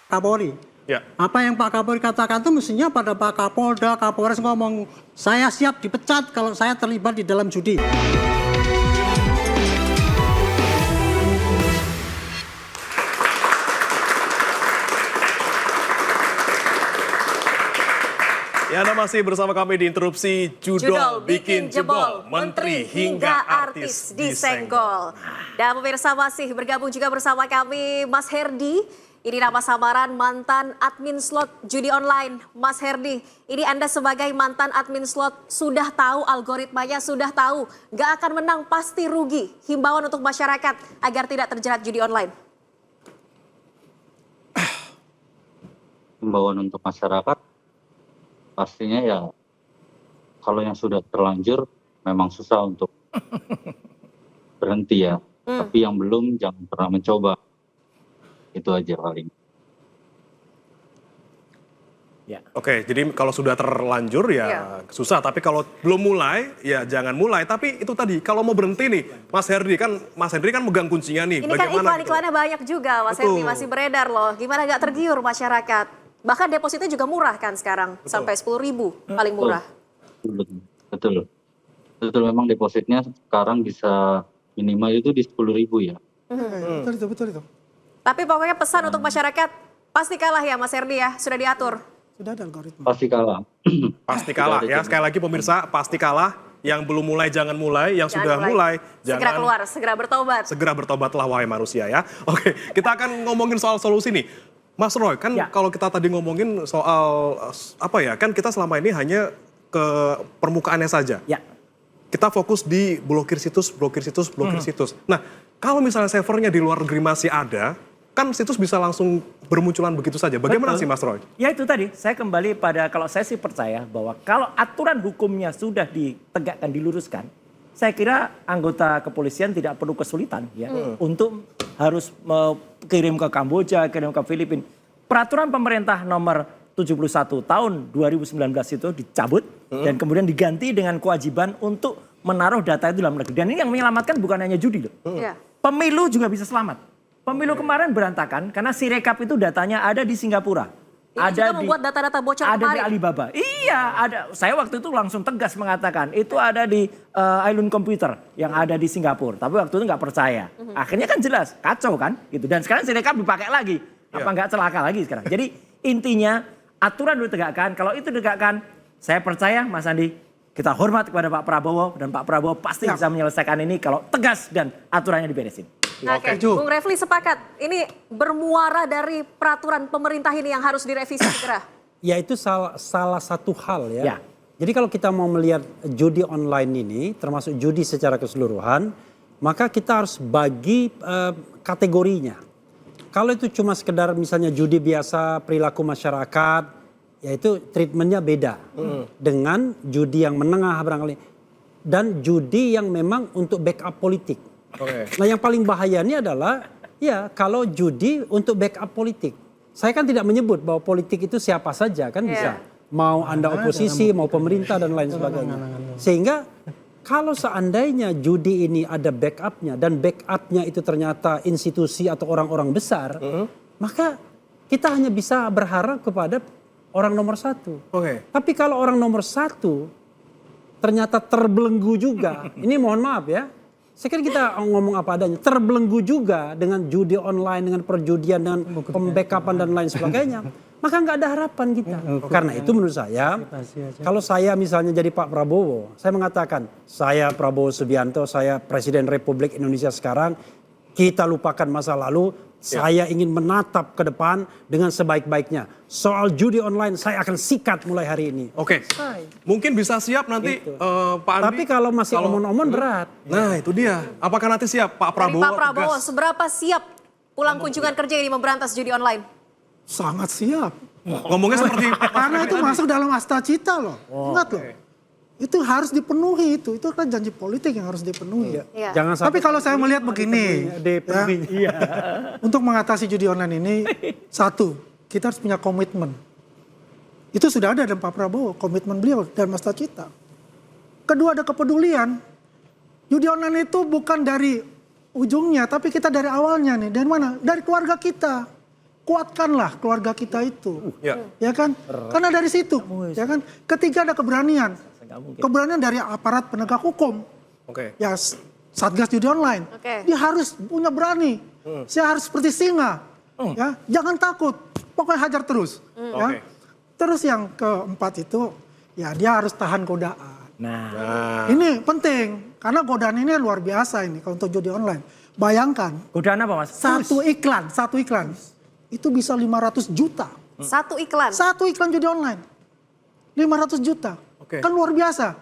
Kapolri. Ya. Apa yang Pak Kapolri katakan itu mestinya pada Pak Kapolda, Kapolres ngomong, saya siap dipecat kalau saya terlibat di dalam judi. Ya, Anda masih bersama kami di Interupsi Judol Bikin Jebol, Menteri hingga artis disenggol. Dan pemirsa masih bergabung juga bersama kami Mas Herdi. Ini nama samaran mantan admin slot judi online. Mas Herdi, ini Anda sebagai mantan admin slot sudah tahu algoritmanya, sudah tahu nggak akan menang pasti rugi. Himbauan untuk masyarakat agar tidak terjerat judi online. Himbauan untuk masyarakat pastinya ya kalau yang sudah terlanjur memang susah untuk berhenti ya. Tapi yang belum jangan pernah mencoba. Itu aja paling. Ya. Oke, jadi kalau sudah terlanjur ya susah. Tapi kalau belum mulai ya jangan mulai. Tapi itu tadi kalau mau berhenti nih, Mas Herdi kan megang kuncinya nih. Ini kan iklan-iklannya banyak juga, Mas Herdi masih beredar loh. Gimana nggak tergiur masyarakat? Bahkan depositnya juga murah kan sekarang, sampai 10.000 paling murah. Betul. Memang depositnya sekarang bisa minimal itu di 10.000 ya. Betul itu. Tapi pokoknya pesan untuk masyarakat pasti kalah ya Mas Herdi ya, sudah diatur. Sudah ada algoritma. Pasti kalah. Pasti kalah ya, sekali lagi pemirsa pasti kalah. Yang belum mulai jangan mulai, yang sudah mulai segera keluar, segera bertobat. Segera bertobatlah wahai manusia ya. Oke, kita akan ngomongin soal solusi nih. Mas Roy, kan kalau kita tadi ngomongin soal apa ya, kan kita selama ini hanya ke permukaannya saja. Ya. Kita fokus di blokir situs. Nah, kalau misalnya servernya di luar negeri masih ada, kan situs bisa langsung bermunculan begitu saja. Bagaimana sih Mas Roy? Ya itu tadi, saya kembali pada kalau saya sih percaya bahwa kalau aturan hukumnya sudah ditegakkan, diluruskan, saya kira anggota kepolisian tidak perlu kesulitan ya untuk harus kirim ke Kamboja, kirim ke Filipina. Peraturan pemerintah nomor 71 tahun 2019 itu dicabut dan kemudian diganti dengan kewajiban untuk menaruh data itu dalam negeri. Dan ini yang menyelamatkan bukan hanya judi loh. Pemilu juga bisa selamat. Pemilu kemarin berantakan karena Sirekap itu datanya ada di Singapura. Ini juga membuat data-data bocor ada kemarin. di Alibaba. Iya, ada. Saya waktu itu langsung tegas mengatakan itu ada di Island Computer yang ada di Singapura. Tapi waktu itu nggak percaya. Akhirnya kan jelas, kacau kan, gitu. Dan sekarang Sirekap dipakai lagi. Apa nggak celaka lagi sekarang? Jadi intinya aturan dulu tegakkan. Kalau itu tegakkan, saya percaya Mas Andi, kita hormat kepada Pak Prabowo dan Pak Prabowo pasti bisa menyelesaikan ini kalau tegas dan aturannya diberesin. Oke, Bung Refli sepakat. Ini bermuara dari peraturan pemerintah ini yang harus direvisi segera. Ya itu salah satu hal ya. Jadi kalau kita mau melihat judi online ini, termasuk judi secara keseluruhan, maka kita harus bagi kategorinya. Kalau itu cuma sekedar misalnya judi biasa, perilaku masyarakat, ya itu treatmentnya beda. Dengan judi yang menengah barangkali. Dan judi yang memang untuk backup politik. Nah yang paling bahaya ini adalah ya kalau judi untuk backup politik. Saya kan tidak menyebut bahwa politik itu siapa saja kan bisa. Mau Anda oposisi, mau pemerintah dan lain sebagainya. Sehingga kalau seandainya judi ini ada backupnya dan backupnya itu ternyata institusi atau orang-orang besar. Maka kita hanya bisa berharap kepada orang nomor satu. Tapi kalau orang nomor satu ternyata terbelenggu juga. Ini mohon maaf ya. Saya kira kita ngomong apa adanya, terbelenggu juga dengan judi online, dengan perjudian, dengan pembackupan dan lain sebagainya. Maka nggak ada harapan kita. Karena itu menurut saya, kalau saya misalnya jadi Pak Prabowo, saya mengatakan, saya Prabowo Subianto, saya Presiden Republik Indonesia sekarang, kita lupakan masa lalu, saya ingin menatap ke depan dengan sebaik-baiknya. Soal judi online saya akan sikat mulai hari ini. Mungkin bisa siap nanti Pak Andi. Tapi kalau masih omon-omon berat. Nah itu dia. Apakah nanti siap Pak Prabowo? Pak Prabowo seberapa siap pulang kunjungan kerja ini memberantas judi online? Sangat siap. Ngomongnya seperti karena itu masuk dalam asta cita loh. Ingat loh. Itu harus dipenuhi itu kan janji politik yang harus dipenuhi. Jangan sampai. Tapi kalau saya melihat begini, untuk mengatasi judi online ini, satu, kita harus punya komitmen. Itu sudah ada dalam Pak Prabowo, komitmen beliau dan Mas Cita. Kedua ada kepedulian. Judi online itu bukan dari ujungnya, tapi kita dari awalnya nih. Dari mana? Dari keluarga kita. Kuatkanlah keluarga kita itu. Ya kan? Karena dari situ. Ya kan? Ketiga ada keberanian. Keberanian dari aparat penegak hukum. Ya Satgas Judi Online. Dia harus punya berani. Saya harus seperti singa. Ya, jangan takut. Pokoknya hajar terus. Ya. Terus yang keempat itu ya dia harus tahan godaan. Ini penting karena godaan ini luar biasa ini kalau untuk judi online. Bayangkan. Godaan apa Mas? Satu iklan itu bisa 500 juta. Satu iklan? Satu iklan judi online. 500 juta. Kan luar biasa.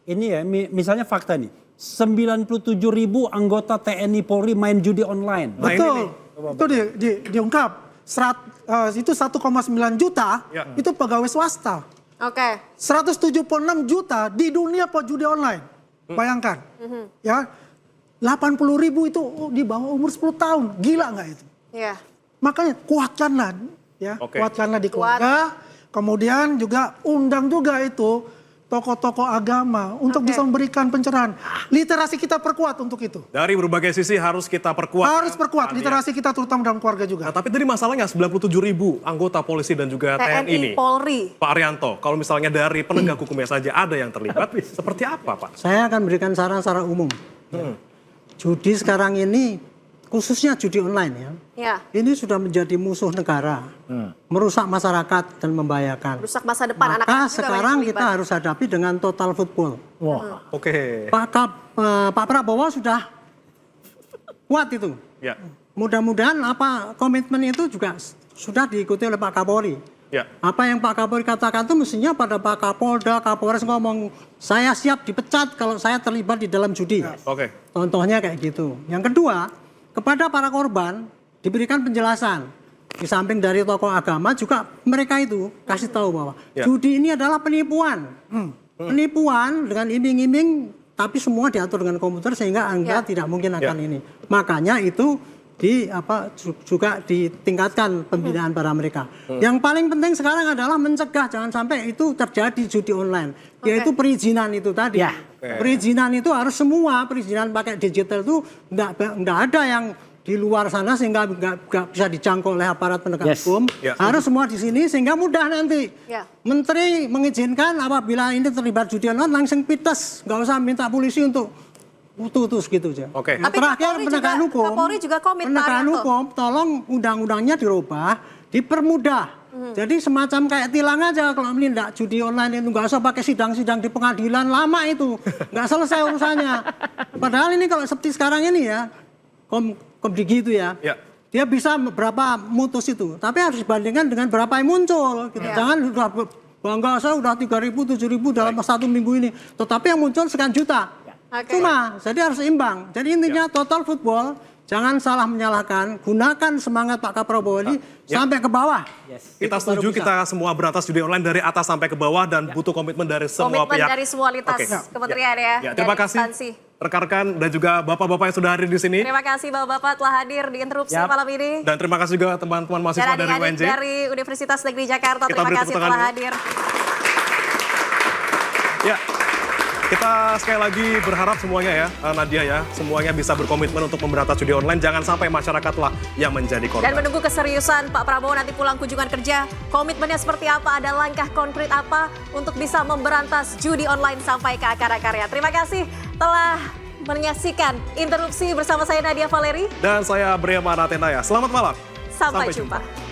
Ini ya misalnya fakta nih. 97.000 anggota TNI Polri main judi online. Betul. Itu diungkap. Itu 1,9 juta itu pegawai swasta. 176 juta di dunia judi online. Bayangkan. Ya. 80.000 itu di bawah umur 10 tahun. Gila nggak itu? Makanya kuatkanlah ya. Kuatkanlah di keluarga. Kemudian juga undang juga itu tokoh-tokoh agama untuk bisa memberikan pencerahan. Literasi kita perkuat untuk itu. Dari berbagai sisi harus kita perkuat. Harus perkuat literasi kita terutama dalam keluarga juga. Nah, tapi tadi masalahnya 97.000 anggota polisi dan juga TNI ini. Polri. Pak Arianto, kalau misalnya dari penegak hukumnya saja ada yang terlibat, seperti apa Pak? Saya akan berikan saran secara umum. Judi sekarang ini khususnya judi online ya. Ini sudah menjadi musuh negara. Merusak masyarakat dan membahayakan. Merusak masa depan anak-anak. Maka sekarang kita harus hadapi dengan total football. Pak Prabowo sudah kuat itu. Mudah-mudahan komitmen itu juga sudah diikuti oleh Pak Kapolri. Ya. Apa yang Pak Kapolri katakan itu mestinya pada Pak Kapolda, Kapolres ngomong, saya siap dipecat kalau saya terlibat di dalam judi. Oke. Contohnya kayak gitu. Yang kedua, kepada para korban diberikan penjelasan. Di samping dari tokoh agama juga mereka itu kasih tahu bahwa judi ini adalah penipuan. Penipuan dengan iming-iming, tapi semua diatur dengan komputer sehingga Anda tidak mungkin akan ini. Makanya itu juga ditingkatkan pembinaan pada mereka. Yang paling penting sekarang adalah mencegah jangan sampai itu terjadi judi online, yaitu perizinan itu tadi. Perizinan itu harus semua, perizinan pakai digital itu nggak ada yang di luar sana sehingga nggak bisa dijangkau oleh aparat penegak hukum. Harus semua di sini sehingga mudah nanti. Menteri mengizinkan apabila ini terlibat judi online langsung pites, nggak usah minta polisi untuk putus gitu aja. Nah, terakhir penegakan hukum, penegakan hukum, tolong undang-undangnya dirubah, dipermudah. Jadi semacam kayak tilang aja kalau menindak judi online itu nggak usah pakai sidang-sidang di pengadilan lama itu, nggak selesai urusannya. Padahal ini kalau seperti sekarang ini ya, gitu ya. Dia bisa berapa mutus itu, tapi harus dibandingkan dengan berapa yang muncul. Gitu. Jangan udah bangga saya udah 3.000, 7.000 dalam 1 minggu ini, tetapi yang muncul sekian juta. Cuma, jadi harus imbang. Jadi intinya total football, jangan salah menyalahkan, gunakan semangat Pak Kaprabowo ini sampai ke bawah. Kita setuju, kita semua berantas judi online dari atas sampai ke bawah dan butuh komitmen dari semua pihak. Komitmen dari semua lintas kementerian ya. Terima kasih rekan-rekan dan juga bapak-bapak yang sudah hadir di sini. Terima kasih bapak-bapak telah hadir di interupsi malam ini. Dan terima kasih juga teman-teman mahasiswa dari UNJ. Dari Universitas Negeri Jakarta, terima kasih telah hadir. Ya. Kita sekali lagi berharap semuanya ya, Nadia ya, semuanya bisa berkomitmen untuk memberantas judi online. Jangan sampai masyarakatlah yang menjadi korban. Dan menunggu keseriusan Pak Prabowo nanti pulang kunjungan kerja. Komitmennya seperti apa, ada langkah konkret apa untuk bisa memberantas judi online sampai ke akar-akarnya. Terima kasih telah menyaksikan interupsi bersama saya Nadia Valeri. Dan saya Bria Maratena ya. Selamat malam. Sampai jumpa.